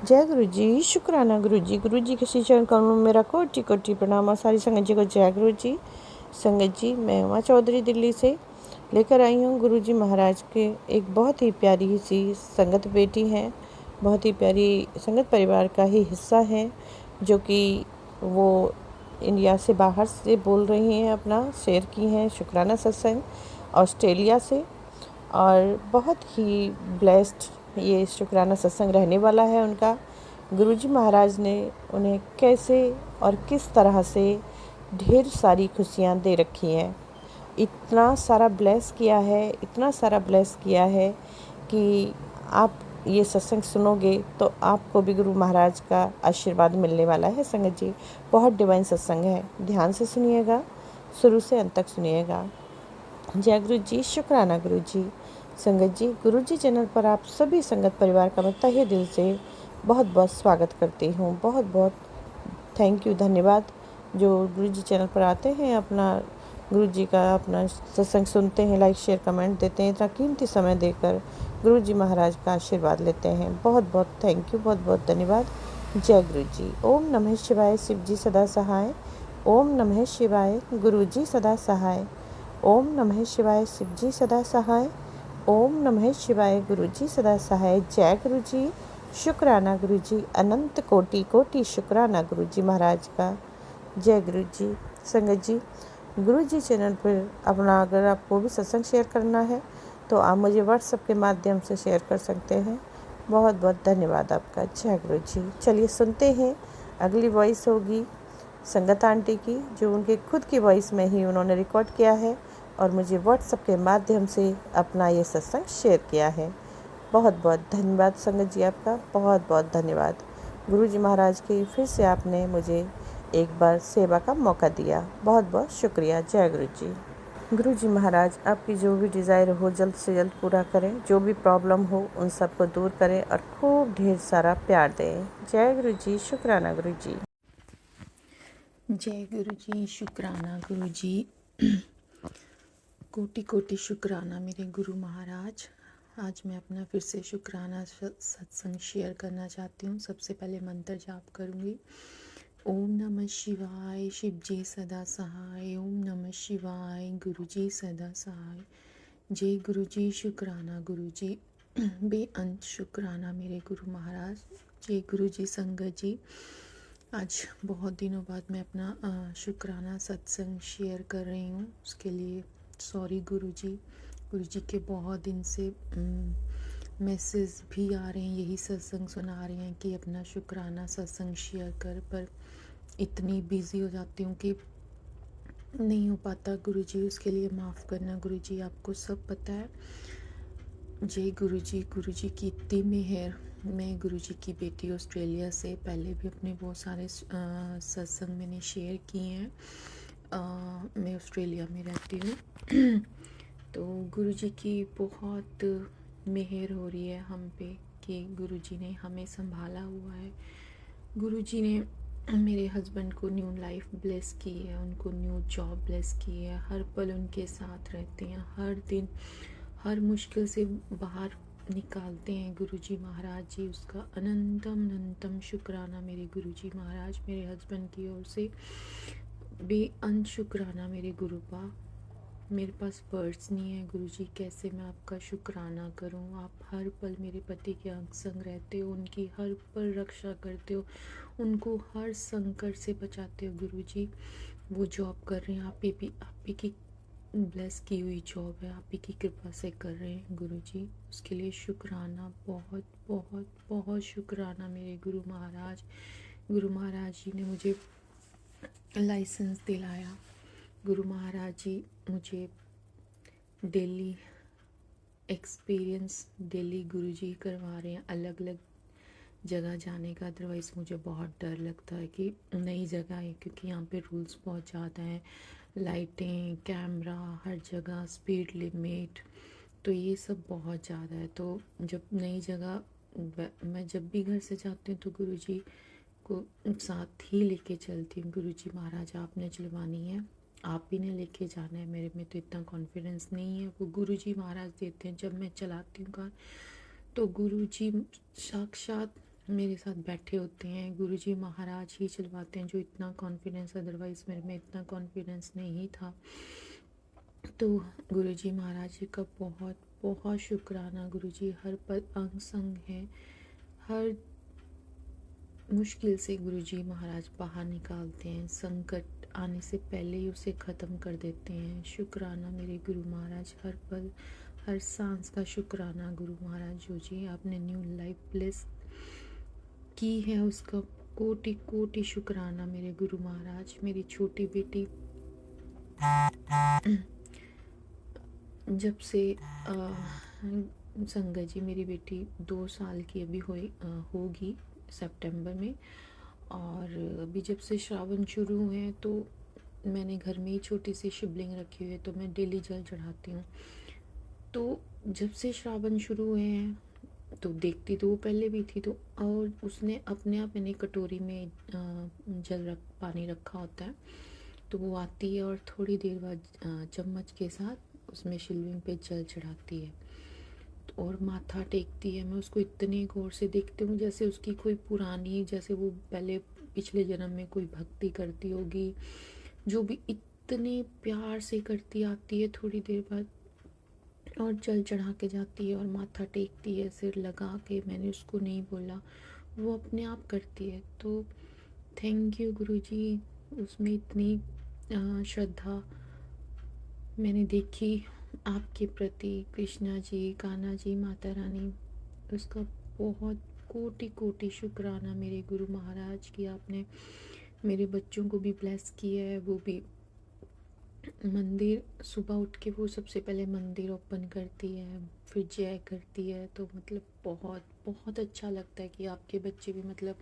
जय गुरु जी, शुक्राना गुरु जी के श्री चरण कमलों में मेरा कोटि कोटि प्रणाम। और सारी संगत जी को जय गुरु जी। संगत जी, मैं उमा चौधरी दिल्ली से लेकर आई हूँ गुरु जी महाराज के एक बहुत ही प्यारी सी संगत बेटी हैं, बहुत ही प्यारी संगत परिवार का ही हिस्सा है, जो कि वो इंडिया से बाहर से बोल रही हैं, अपना शेयर की हैं शुक्राना सत्संग ऑस्ट्रेलिया से। और बहुत ही ब्लेस्ड ये शुक्राना सत्संग रहने वाला है उनका। गुरुजी महाराज ने उन्हें कैसे और किस तरह से ढेर सारी खुशियाँ दे रखी हैं, इतना सारा ब्लेस किया है, इतना सारा ब्लेस किया है कि आप ये सत्संग सुनोगे तो आपको भी गुरु महाराज का आशीर्वाद मिलने वाला है। संगत जी, बहुत डिवाइन सत्संग है, ध्यान से सुनिएगा, शुरू से अंत तक सुनिएगा। जय गुरु जी, शुक्राना गुरु जी। संगत जी, गुरु जी चैनल पर आप सभी संगत परिवार का मैं तहे दिल से बहुत बहुत स्वागत करती हूँ। बहुत बहुत थैंक यू, धन्यवाद जो गुरु जी चैनल पर आते हैं, अपना गुरु जी का अपना सत्संग सुनते हैं, लाइक शेयर कमेंट देते हैं, इतना कीमती समय देकर गुरु जी महाराज का आशीर्वाद लेते हैं। बहुत बहुत थैंक यू, बहुत बहुत धन्यवाद। जय गुरु जी। ओम नमः शिवाय, शिव जी सदा सहाय। ओम नमः शिवाय, गुरु जी सदा सहाय। ओम नमः शिवाय, शिव जी सदा सहाय। ओम नमः शिवाय, गुरु जी सदा सहाय। जय गुरु जी, शुक्राना गुरु जी, अनंत कोटि कोटि शुक्राना गुरु जी महाराज का। जय गुरु जी। संगत जी, गुरु जी चैनल पर अपना अगर आपको भी सत्संग शेयर करना है तो आप मुझे व्हाट्सएप के माध्यम से शेयर कर सकते हैं। बहुत बहुत धन्यवाद आपका। जय गुरु जी। चलिए सुनते हैं, अगली वॉइस होगी संगत आंटी की, जो उनके खुद की वॉइस में ही उन्होंने रिकॉर्ड किया है और मुझे व्हाट्सएप के माध्यम से अपना ये सत्संग शेयर किया है। बहुत बहुत धन्यवाद संगत जी, आपका बहुत बहुत धन्यवाद। गुरु जी महाराज की फिर से आपने मुझे एक बार सेवा का मौका दिया, बहुत बहुत शुक्रिया। जय गुरु जी। गुरु जी महाराज आपकी जो भी डिज़ायर हो जल्द से जल्द पूरा करें, जो भी प्रॉब्लम हो उन सबको दूर करें और खूब ढेर सारा प्यार दें। जय गुरु जी, शुक्राना गुरु जी। जय गुरु जी, शुक्राना गुरु जी। कोटि कोटि शुक्राना मेरे गुरु महाराज। आज मैं अपना फिर से शुक्राना सत्संग शेयर करना चाहती हूँ। सबसे पहले मंत्र जाप करूँगी। ओम नमः शिवाय, शिव जी सदा सहाय। ओम नमः शिवाय, गुरु जी सदा सहाय। जय गुरु जी, शुक्राना गुरु जी। बेअंत शुक्राना मेरे गुरु महाराज। जय गुरु जी। संगत जी, आज बहुत दिनों बाद मैं अपना शुक्राना सत्संग शेयर कर रही हूँ, उसके लिए सॉरी गुरु जी। गुरु जी के बहुत दिन से मैसेज भी आ रहे हैं, यही सत्संग सुना रहे हैं कि अपना शुक्राना सत्संग शेयर कर, पर इतनी बिज़ी हो जाती हूँ कि नहीं हो पाता गुरु जी, उसके लिए माफ़ करना गुरु जी, आपको सब पता है। जय गुरु जी की इतनी मेहर। मैं गुरु जी की बेटी ऑस्ट्रेलिया से, पहले भी अपने बहुत सारे सत्संग मैंने शेयर किए हैं। मैं ऑस्ट्रेलिया में रहती हूँ। तो गुरु जी की बहुत मेहर हो रही है हम पे कि गुरु जी ने हमें संभाला हुआ है। गुरु जी ने मेरे हस्बैंड को न्यू लाइफ ब्लेस की है, उनको न्यू जॉब ब्लेस की है, हर पल उनके साथ रहते हैं, हर दिन हर मुश्किल से बाहर निकालते हैं गुरु जी महाराज जी। उसका अनंतम अनंतम शुक्राना मेरे गुरु जी महाराज। मेरे हस्बैंड की ओर से बेअंत शुक्राना मेरे गुरु पा। मेरे पास वर्ड्स नहीं है गुरु जी, कैसे मैं आपका शुक्राना करूं। आप हर पल मेरे पति के अंग संग रहते हो, उनकी हर पल रक्षा करते हो, उनको हर संकट से बचाते हो गुरु जी। वो जॉब कर रहे हैं, आप ही की ब्लेस की हुई जॉब है, आप ही की कृपा से कर रहे हैं गुरु जी, उसके लिए शुक्राना, बहुत बहुत बहुत शुक्राना मेरे गुरु महाराज। गुरु महाराज जी ने मुझे लाइसेंस दिलाया। गुरु महाराज जी मुझे डेली एक्सपीरियंस डेली गुरु जी करवा रहे हैं, अलग अलग जगह जाने का। अदरवाइज़ मुझे बहुत डर लगता है कि नई जगह है, क्योंकि यहाँ पे रूल्स बहुत ज़्यादा हैं, लाइटें, कैमरा, हर जगह स्पीड लिमिट, तो ये सब बहुत ज़्यादा है। तो जब नई जगह मैं जब भी घर से जाती हूँ तो गुरु जी को साथ ही लेके चलती हूँ। गुरु जी महाराज आपने चलवानी है, आप ही ने लेके जाना है, मेरे में तो इतना कॉन्फिडेंस नहीं है, वो गुरु जी महाराज देते हैं। जब मैं चलाती हूँ कार तो गुरु जी साक्षात मेरे साथ बैठे होते हैं। गुरुजी महाराज ही चलवाते हैं, जो इतना कॉन्फिडेंस, अदरवाइज़ मेरे में इतना कॉन्फिडेंस नहीं था। तो गुरुजी महाराज जी का बहुत बहुत शुक्राना। गुरुजी हर पल अंग संग है। हर मुश्किल से गुरुजी महाराज बाहर निकालते हैं, संकट आने से पहले ही उसे ख़त्म कर देते हैं। शुक्राना मेरे गुरु महाराज, हर पल हर सांस का शुक्राना गुरु महाराज। जो जी आपने न्यू लाइफ ब्लेस की है उसका कोटि कोटि शुक्राना मेरे गुरु महाराज। मेरी छोटी बेटी जब से संगत जी, मेरी बेटी 2 साल की अभी होगी सितंबर में, और अभी जब से श्रावण शुरू हुए हैं तो मैंने घर में ही छोटी सी शिवलिंग रखी हुई है, तो मैं डेली जल चढ़ाती हूँ। तो जब से श्रावण शुरू हुए हैं तो देखती तो वो पहले भी थी, तो और उसने अपने आप मैंने कटोरी में पानी रखा होता है, तो वो आती है और थोड़ी देर बाद चम्मच के साथ उसमें शिवलिंग पे जल चढ़ाती है और माथा टेकती है। मैं उसको इतने गौर से देखती हूँ जैसे उसकी कोई पुरानी, जैसे वो पहले पिछले जन्म में कोई भक्ति करती होगी, जो भी इतने प्यार से करती आती है। थोड़ी देर बाद और जल चढ़ा के जाती है और माथा टेकती है सिर लगा के। मैंने उसको नहीं बोला, वो अपने आप करती है। तो थैंक यू गुरुजी, उसमें इतनी श्रद्धा मैंने देखी आपके प्रति। कृष्णा जी, कान्हा जी, माता रानी, उसका बहुत कोटि कोटि शुक्राना मेरे गुरु महाराज की। आपने मेरे बच्चों को भी ब्लेस किया है। वो भी मंदिर सुबह उठ के वो सबसे पहले मंदिर ओपन करती है, फिर जय करती है। तो मतलब बहुत बहुत अच्छा लगता है कि आपके बच्चे भी मतलब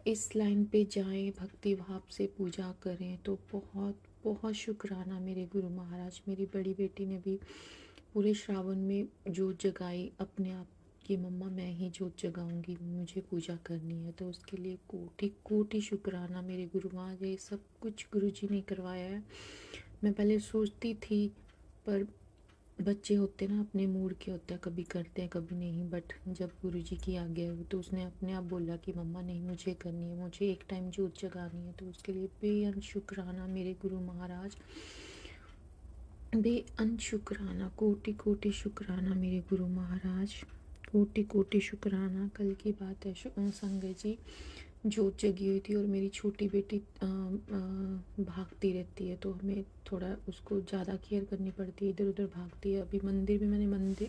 इस लाइन पे जाएं, भक्ति भाव से पूजा करें। तो बहुत बहुत शुक्राना मेरे गुरु महाराज। मेरी बड़ी बेटी ने भी पूरे श्रावण में जोत जगाई अपने आप कि मम्मा मैं ही जोत जगाऊंगी, मुझे पूजा करनी है। तो उसके लिए कोटि कोटि शुक्राना मेरे गुरु महाराज। ये सब कुछ गुरुजी ने करवाया है। मैं पहले सोचती थी, पर बच्चे होते ना अपने मूड के होते हैं, कभी करते हैं कभी नहीं। बट जब गुरुजी की आज्ञा हुई तो उसने अपने आप बोला कि मम्मा नहीं, मुझे करनी है, मुझे एक टाइम जोत जगानी है। तो उसके लिए बेअंत शुक्राना मेरे गुरु महाराज, बेअंत शुक्राना, कोटि कोटि शुक्राना मेरे गुरु महाराज, कोटि कोटि शुक्राना। कल की बात है, संगत जी जोत जगी हुई थी और मेरी छोटी बेटी भागती रहती है, तो हमें थोड़ा उसको ज़्यादा केयर करनी पड़ती है, इधर उधर भागती है। अभी मंदिर में मैंने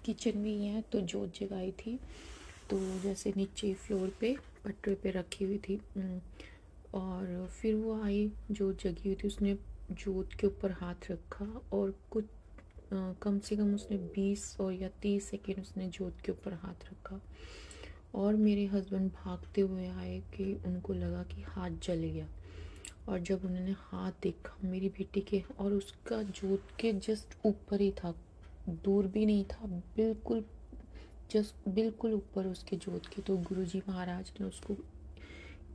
किचन में ही है तो जोत जगाई थी, तो जैसे नीचे फ्लोर पे पटरे पे रखी हुई थी। और फिर वो आई, जोत जगी हुई थी, उसने जोत के ऊपर हाथ रखा और कुछ कम से कम उसने 20 और या 30 सेकेंड उसने जोत के ऊपर हाथ रखा। और मेरे हस्बैंड भागते हुए आए कि उनको लगा कि हाथ जल गया। और जब उन्होंने हाथ देखा मेरी बेटी के, और उसका जोत के जस्ट ऊपर ही था, दूर भी नहीं था, बिल्कुल जस्ट बिल्कुल ऊपर उसके जोत के। तो गुरुजी महाराज ने उसको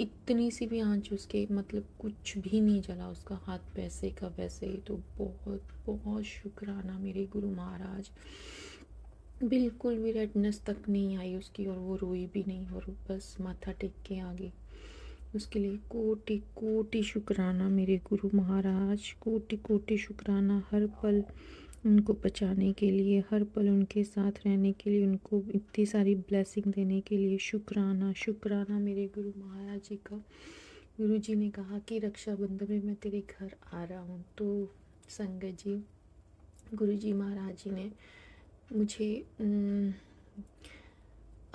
इतनी सी भी आंच उसके मतलब कुछ भी नहीं जला उसका हाथ, वैसे का वैसे ही। तो बहुत बहुत शुक्राना मेरे गुरु महाराज। बिल्कुल भी रेडनेस तक नहीं आई उसकी, और वो रोई भी नहीं, और बस माथा टेक के आ गई। उसके लिए कोटि कोटि शुक्राना मेरे गुरु महाराज, कोटि कोटि शुक्राना। हर पल उनको बचाने के लिए, हर पल उनके साथ रहने के लिए, उनको इतनी सारी ब्लेसिंग देने के लिए शुक्राना शुक्राना मेरे गुरु महाराज जी का। गुरु जी ने कहा कि रक्षाबंधन में मैं तेरे घर आ रहा हूँ। तो संगत जी, गुरु जी महाराज जी ने मुझे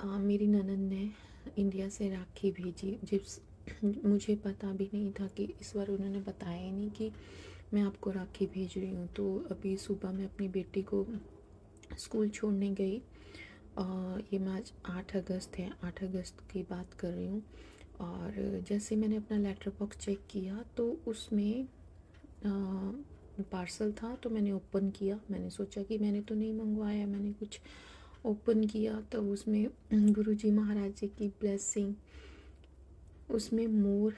मेरी ननद ने इंडिया से राखी भेजी, जिस मुझे पता भी नहीं था कि इस बार उन्होंने बताया ही नहीं कि मैं आपको राखी भेज रही हूँ। तो अभी सुबह मैं अपनी बेटी को स्कूल छोड़ने गई, ये मैं आज 8 अगस्त है, 8 अगस्त की बात कर रही हूँ। और जैसे मैंने अपना लेटर बॉक्स चेक किया तो उसमें पार्सल था, तो मैंने ओपन किया। मैंने सोचा कि मैंने तो नहीं मंगवाया, मैंने कुछ ओपन किया तो उसमें गुरुजी महाराज जी की ब्लेसिंग, उसमें मोर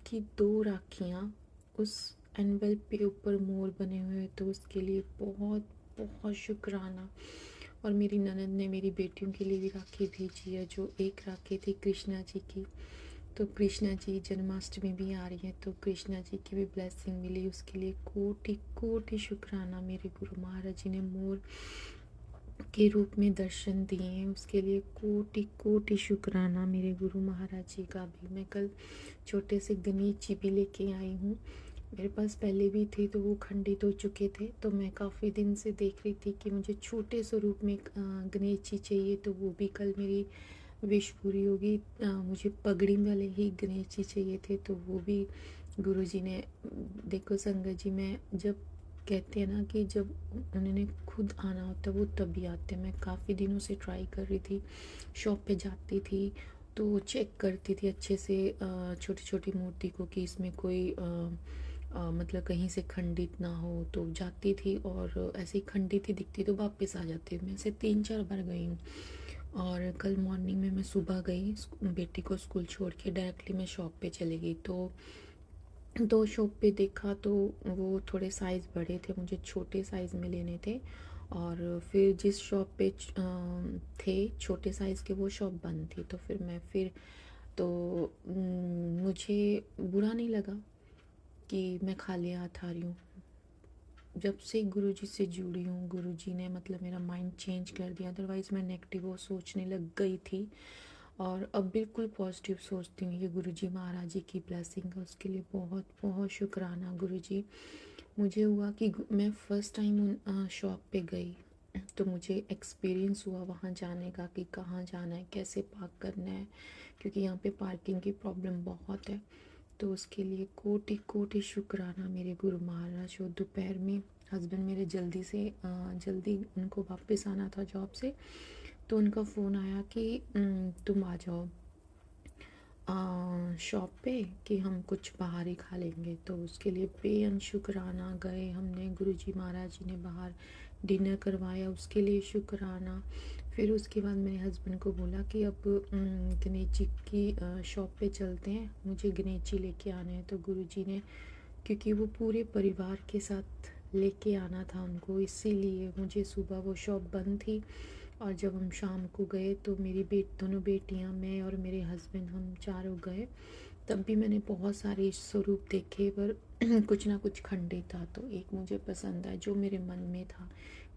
की 2 राखियाँ, उस एनवेलप पे ऊपर मोर बने हुए, तो उसके लिए बहुत बहुत शुक्राना। और मेरी ननद ने मेरी बेटियों के लिए भी राखी भेजी है, जो एक राखी थी कृष्णा जी की। तो कृष्णा जी जन्माष्टमी भी आ रही है, तो कृष्णा जी की भी ब्लेसिंग मिली, उसके लिए कोटि कोटि शुक्राना। मेरे गुरु महाराज जी ने मोर के रूप में दर्शन दिए हैं, उसके लिए कोटि कोटि शुक्राना मेरे गुरु महाराज जी का भी। मैं कल छोटे से गणेश जी भी लेके आई हूँ, मेरे पास पहले भी थे तो वो खंडित हो चुके थे, तो मैं काफ़ी दिन से देख रही थी कि मुझे छोटे स्वरूप में गणेश जी चाहिए, तो वो भी कल मेरी विश पूरी होगी। मुझे पगड़ी वाले ही गणेश जी चाहिए थे, तो वो भी गुरु जी ने, देखो संगत जी, मैं जब कहते हैं ना कि जब उन्होंने खुद आना होता है वो तभी आते हैं। मैं काफ़ी दिनों से ट्राई कर रही थी, शॉप पे जाती थी तो चेक करती थी अच्छे से छोटी छोटी मूर्ति को कि इसमें कोई मतलब कहीं से खंडित ना हो, तो जाती थी और ऐसे ही खंडित ही दिखती तो वापस आ जाती। मैं ऐसे 3-4 बार गई हूँ। और कल मॉर्निंग में मैं सुबह गई, बेटी को स्कूल छोड़ के डायरेक्टली मैं शॉप पे चली गई। तो दो शॉप पे देखा तो वो थोड़े साइज़ बड़े थे, मुझे छोटे साइज़ में लेने थे। और फिर जिस शॉप पे थे छोटे साइज़ के, वो शॉप बंद थी। तो फिर मैं तो मुझे बुरा नहीं लगा कि मैं खाली हाथ आ रही हूँ। जब से गुरुजी से जुड़ी हूँ, गुरुजी ने मतलब मेरा माइंड चेंज कर दिया, अदरवाइज़ मैं नेगेटिव वो सोचने लग गई थी। और अब बिल्कुल पॉजिटिव सोचती हूँ। ये गुरुजी महाराज जी की ब्लेसिंग है, उसके लिए बहुत बहुत शुक्राना गुरुजी। मुझे हुआ कि मैं फ़र्स्ट टाइम उन शॉप पे गई, तो मुझे एक्सपीरियंस हुआ वहाँ जाने का कि कहाँ जाना है, कैसे पार्क करना है, क्योंकि यहाँ पे पार्किंग की प्रॉब्लम बहुत है। तो उसके लिए कोटि कोटि शुक्राना मेरे गुरु महाराज। और दोपहर में हस्बैंड मेरे जल्दी उनको वापस आना था जॉब से, तो उनका फ़ोन आया कि तुम आ जाओ शॉप पे कि हम कुछ बाहर ही खा लेंगे। तो उसके लिए बेअंत शुक्राना गए हमने, गुरुजी महाराज जी ने बाहर डिनर करवाया, उसके लिए शुक्राना। फिर उसके बाद मेरे हस्बैंड को बोला कि अब गणेश जी की शॉप पे चलते हैं, मुझे गणेश जी लेके आने हैं। तो गुरुजी ने, क्योंकि वो पूरे परिवार के साथ लेके आना था उनको, इसीलिए मुझे सुबह वो शॉप बंद थी। और जब हम शाम को गए तो मेरी दोनों बेटियां, मैं और मेरे हस्बैंड, हम चारों गए। तब भी मैंने बहुत सारे स्वरूप देखे, पर कुछ ना कुछ खंडित था। तो एक मुझे पसंद आया, जो मेरे मन में था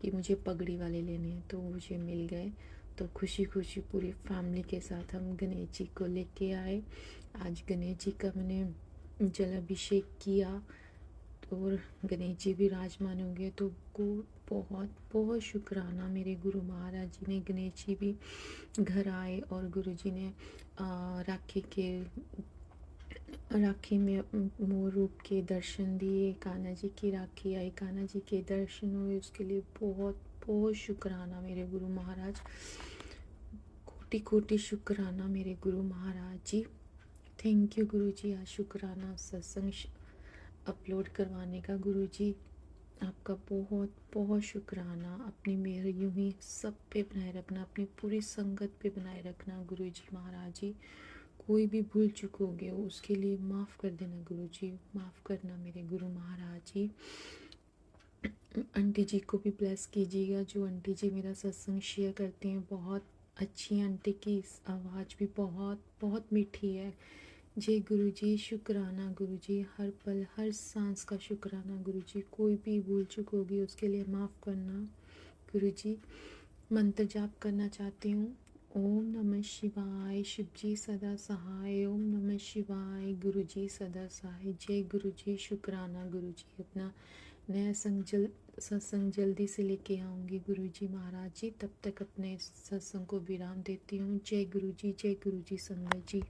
कि मुझे पगड़ी वाले लेने हैं, तो मुझे मिल गए। तो खुशी खुशी पूरी फैमिली के साथ हम गणेश जी को लेके आए। आज गणेश जी का मैंने जल अभिषेक किया, और गणेश जी भी विराजमान होंगे। तो को बहुत बहुत शुक्राना मेरे गुरु महाराज जी ने, गणेश जी भी घर आए और गुरु जी ने राखी में मोर रूप के दर्शन दिए। कान्हा जी की राखी आई, कान्हा जी के दर्शन हुए, उसके लिए बहुत बहुत शुक्राना मेरे गुरु महाराज। कोटि कोटि शुक्राना मेरे गुरु महाराज जी। थैंक यू गुरु जी, आज शुक्राना सत्संग अपलोड करवाने का। गुरु जी आपका बहुत बहुत शुक्राना। अपनी मेहर यूं ही सब पे बनाए रखना, अपनी पूरी संगत पे बनाए रखना गुरु जी महाराज जी। कोई भी भूल चूक हो गए हो उसके लिए माफ़ कर देना गुरु जी, माफ़ करना मेरे गुरु महाराज जी। आंटी जी को भी ब्लेस कीजिएगा, जो आंटी जी मेरा सत्संग शेयर करते हैं। बहुत अच्छी आंटी की आवाज़ भी बहुत बहुत मीठी है। जय गुरु जी, शुक्राना गुरु जी, हर पल हर सांस का शुक्राना गुरु जी। कोई भी भूल चूक होगी उसके लिए माफ़ करना गुरु जी। मंत्र जाप करना चाहती हूँ। ओम नमः शिवाय, शिव जी सदा सहाय। ओम नमः शिवाय, गुरु जी सदा सहाय। जय गुरु जी, शुक्राना गुरु जी। अपना नया सत्संग जल्दी से लेके आऊँगी गुरु जी महाराज जी। तब तक अपने सत्संग को विराम देती हूँ। जय गुरु जी, जय गुरु जी संगत जी।